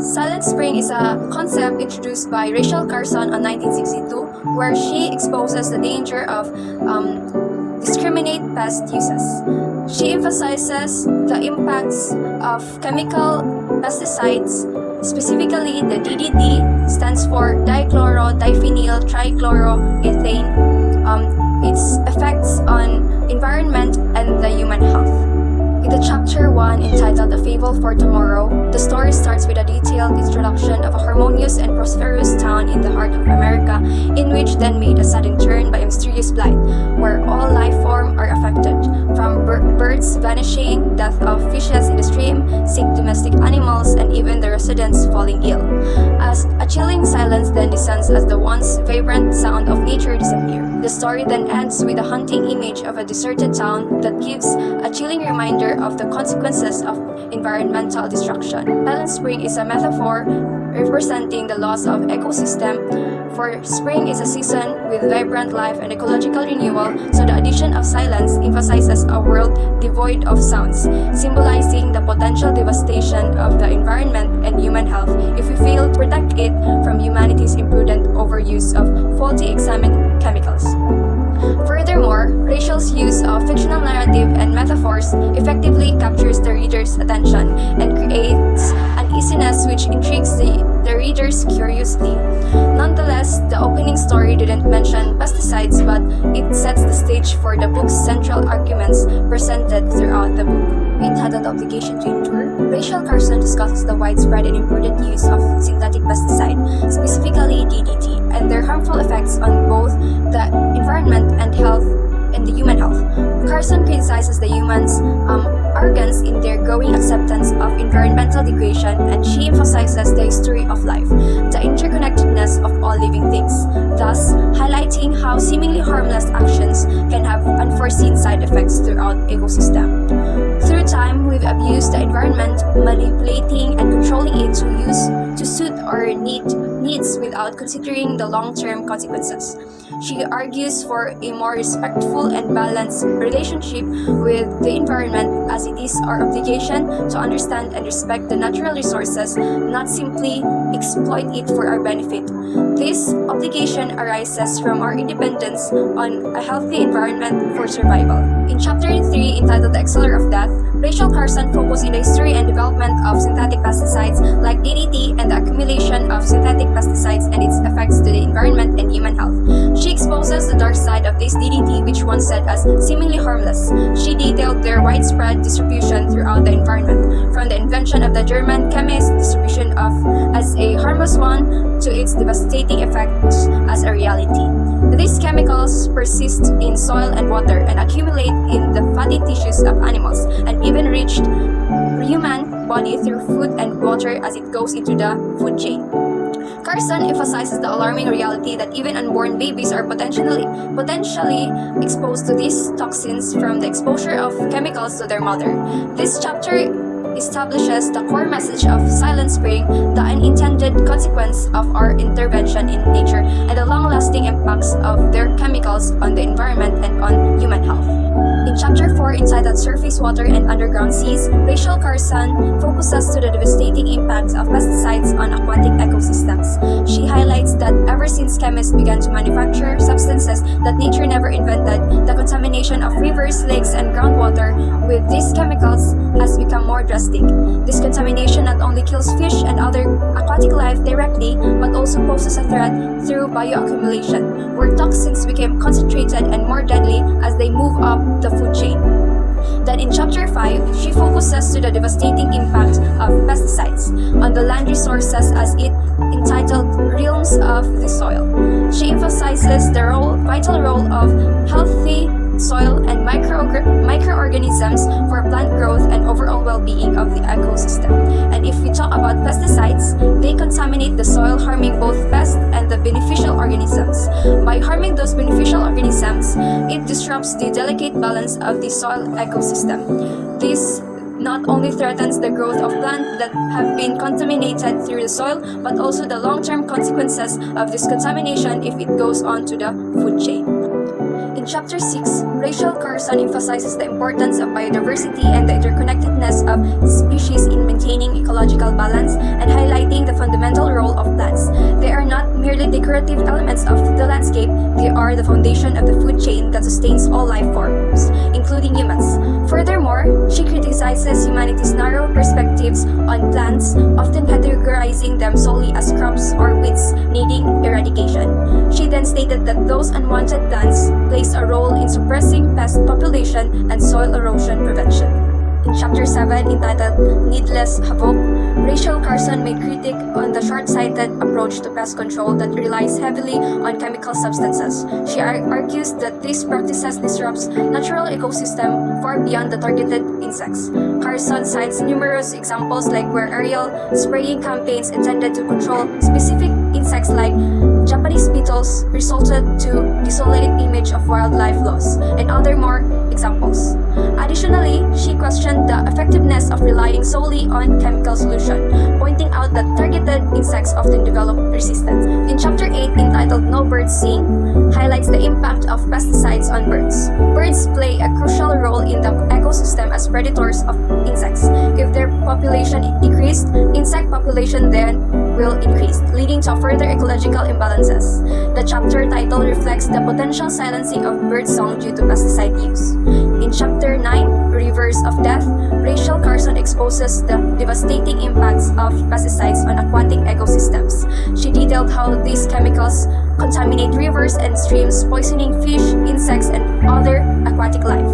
Silent spring is a concept introduced by Rachel Carson in 1962, where she exposes the danger of discriminate pest uses. She emphasizes the impacts of chemical pesticides, specifically the DDT, stands for dichloro-diphenyl trichloroethane, its effects on environment and the human health. In the chapter 1 entitled A Fable for Tomorrow, the story starts with a detailed introduction of a harmonious and prosperous town in the heart of America, in which then made a sudden turn by a mysterious blight, where all life forms are affected, from birds vanishing, death of fishes in the stream, sick domestic animals, and even the residents falling ill. As a chilling silence then descends as the once vibrant sound of nature disappears. The story then ends with a haunting image of a deserted town that gives a chilling reminder of the consequences of environmental destruction. Silent spring is a metaphor representing the loss of ecosystem, for spring is a season with vibrant life and ecological renewal, so the addition of silence emphasizes a world devoid of sounds, symbolizing the potential devastation of the environment and human health if we fail to protect it from humanity's imprudent overuse of faulty examined chemicals. Furthermore, Rachel's use of fictional narrative and metaphors effectively captures the reader's attention and creates uneasiness which intrigues the reader's curiosity. Nonetheless, the opening story didn't mention pesticides, but it sets the stage for the book's central arguments presented throughout the book. Entitled Obligation to Endure, Rachel Carson discusses the widespread and imprudent use of synthetic pesticide, specifically DDT, and their harmful effects on both the environment and the human health. Carson criticizes the humans' arrogance in their growing acceptance of environmental degradation, and she emphasizes the history of life, the interconnectedness of all living things, thus highlighting how seemingly harmless actions can have unforeseen side effects throughout ecosystem. Through time, we've abused the environment, manipulating and controlling it to suit our needs without considering the long-term consequences. She argues for a more respectful and balanced relationship with the environment, as it is our obligation to understand and respect the natural resources, not simply exploit it for our benefit. This obligation arises from our independence on a healthy environment for survival. In Chapter 3, entitled The Accelerator of Death, Rachel Carson focuses on the history and development of synthetic pesticides like DDT and the accumulation of synthetic pesticides and its effects to the environment and human health. She exposes the dark side of this DDT, which once said as seemingly harmless. She detailed their widespread distribution throughout the environment, from the invention of the German chemist distribution of as a harmless one to its devastating effects as a reality. These chemicals persist in soil and water and accumulate in the fatty tissues of animals and even reach human body through food and water as it goes into the food chain. Carson emphasizes the alarming reality that even unborn babies are potentially exposed to these toxins from the exposure of chemicals to their mother. This chapter establishes the core message of Silent Spring, the unintended consequence of our intervention in nature, and the long-lasting impacts of their chemicals on the environment and on human health. In Chapter 4, entitled Surface Water and Underground Seas, Rachel Carson focuses to the devastating impacts of pesticides on aquatic ecosystems. She highlights that ever since chemists began to manufacture substances that nature never invented, the contamination of rivers, lakes, and groundwater with these chemicals has become more drastic. This contamination not only kills fish and other aquatic life directly, but also poses a threat through bioaccumulation, where toxins became concentrated and more deadly as they move up the food chain. Then in Chapter 5, she focuses to the devastating impact of pesticides on the land resources as it entitled Realms of the Soil. She emphasizes the vital role of healthy soil and microorganisms for plant growth and overall well-being of the ecosystem. And if we talk about pesticides, they contaminate the soil, harming both pests and the beneficial organisms. By harming those beneficial organisms, it disrupts the delicate balance of the soil ecosystem. This not only threatens the growth of plants that have been contaminated through the soil, but also the long-term consequences of this contamination if it goes on to the food chain. In Chapter 6, Rachel Carson emphasizes the importance of biodiversity and the interconnectedness of species in maintaining ecological balance and highlighting the fundamental role of plants. They are not merely decorative elements of the landscape, they are the foundation of the food chain that sustains all life forms, including humans. Furthermore, she criticizes humanity's narrow perspectives on plants, often categorizing them solely as crops or weeds needing eradication. She then stated that those unwanted plants plays a role in suppressing pest population and soil erosion prevention. In Chapter 7, entitled Needless Havoc, Rachel Carson made critique on the short-sighted approach to pest control that relies heavily on chemical substances. She argues that these practices disrupts natural ecosystem far beyond the targeted insects. Carson cites numerous examples like where aerial spraying campaigns intended to control specific insects like Japanese beetles resulted to desolating image of wildlife loss, and other more examples. Additionally, she questioned the effectiveness of relying solely on chemical solution, pointing out that targeted insects often develop resistance. In Chapter 8, entitled No Birds Sing, highlights the impact of pesticides on birds. Birds play a crucial role in the ecosystem as predators of insects. If their population decreased, insect population then will increase, leading to further ecological imbalances. The chapter title reflects the potential silencing of birdsong due to pesticide use. In Chapter 9, Rivers of Death, Rachel Carson exposes the devastating impacts of pesticides on aquatic ecosystems. She detailed how these chemicals contaminate rivers and streams, poisoning fish, insects, and other aquatic life.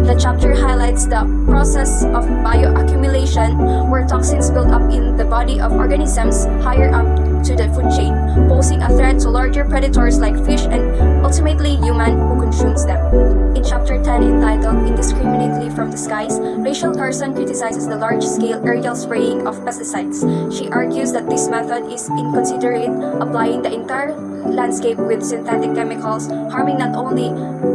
The chapter highlights the process of bioaccumulation, where toxins build up in the body of organisms higher up to the food chain, posing a threat to larger predators like fish and ultimately human who consumes them. In Chapter 10, entitled Indiscriminately from the Skies, Rachel Carson criticizes the large-scale aerial spraying of pesticides. She argues that this method is inconsiderate, applying the entire landscape with synthetic chemicals, harming not only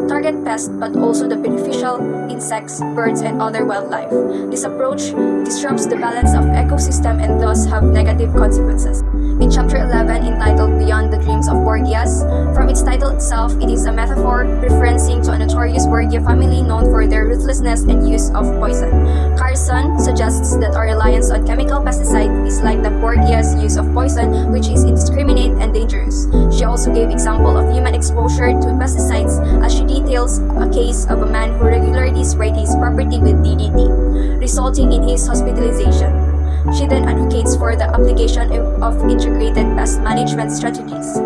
target pests but also the beneficial insects, birds, and other wildlife. This approach disrupts the balance of ecosystem and thus have negative consequences. In Chapter 11, entitled Beyond the Dreams of Borgias, from its title itself, it is a metaphor referencing to a notorious Borgia family known for their ruthlessness and use of poison. Carson suggests that our reliance on chemical pesticide is like the Borgias' use of poison, which is indiscriminate and dangerous. She also gave example of human exposure to pesticides as she details a case of a man who regularly sprayed his property with DDT, resulting in his hospitalization. She then advocates for the application of integrated pest management strategies.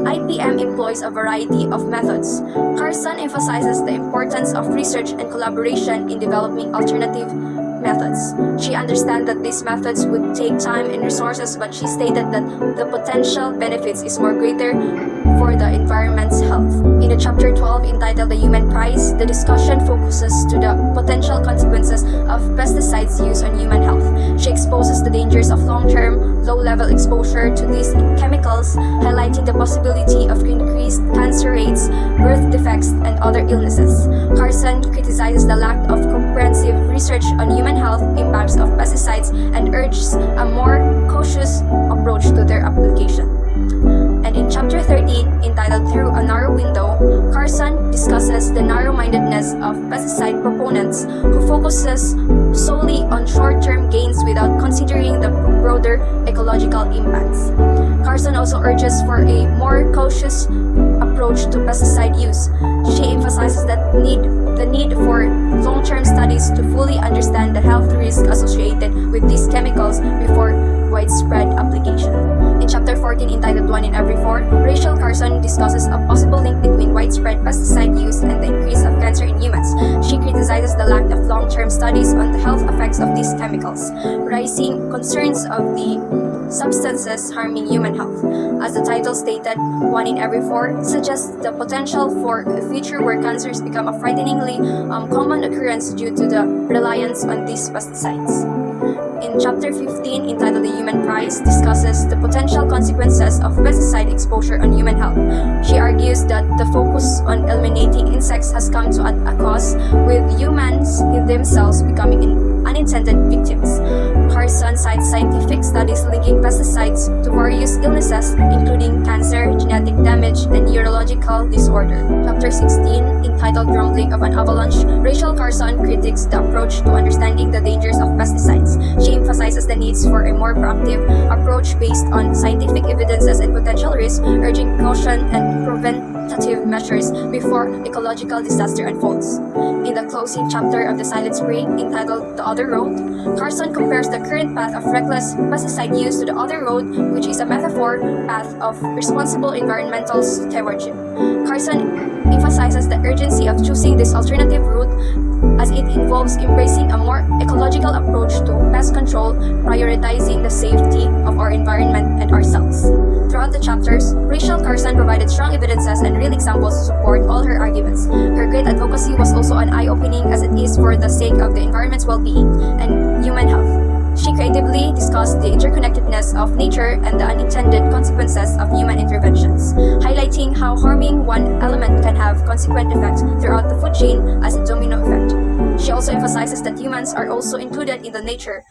IPM employs a variety of methods. Carson emphasizes the importance of research and collaboration in developing alternative methods. She understands that these methods would take time and resources, but she stated that the potential benefits is more greater for the environment's health. In the Chapter 12, entitled The Human Price, the discussion focuses to the potential consequences of pesticides use on human health. She exposes the dangers of long-term, low-level exposure to these chemicals, highlighting the possibility of increased cancer rates, birth defects, and other illnesses. Carson criticizes the lack of comprehensive research on human health impacts of pesticides and urges a more cautious approach to their application. And in Chapter 13, entitled Through a Narrow Window, Carson discusses the narrow-mindedness of pesticide proponents who focuses solely on short-term gains without considering the broader ecological impacts. Carson also urges for a more cautious approach to pesticide use. She emphasizes the need for long-term studies to fully understand the health risk associated with these chemicals before widespread application. In Chapter 14, entitled One in Every Four, Rachel Carson discusses a possible link between widespread pesticide use and the increase of cancer in humans. She criticizes the lack of long-term studies on the health effects of these chemicals, raising concerns of the substances harming human health. As the title stated, One in Every Four suggests the potential for a future where cancers become a frighteningly common occurrence due to the reliance on these pesticides. In Chapter 15, entitled The Human Price, discusses the potential consequences of pesticide exposure on human health. She argues that the focus on eliminating insects has come to a cost, with humans themselves becoming unintended victims. Carson cites scientific studies linking pesticides to various illnesses, including cancer, genetic damage, and neurological disorder. Chapter 16, entitled Grumbling of an Avalanche, Rachel Carson critiques the approach to understanding the dangers of pesticides. She emphasizes the needs for a more proactive approach based on scientific evidences and potential risks, urging caution and preventative measures before ecological disaster unfolds. In the closing chapter of The Silent Spring, entitled The Other Road, Carson compares the current path of reckless pesticide use to the other road, which is a metaphor path of responsible environmental stewardship. Carson emphasizes the urgency of choosing this alternative route as it involves embracing a more ecological approach to pest control, prioritizing the safety of our environment and ourselves. Throughout the chapters, Rachel Carson provided strong evidences and real examples to support all her arguments. Her great advocacy was also an eye-opening as it is for the sake of the environment's well-being and human health. She creatively discussed the interconnectedness of nature and the unintended consequences of human interventions, highlighting how harming one element can have consequent effects throughout the food chain as a domino effect. She also emphasizes that humans are also included in the nature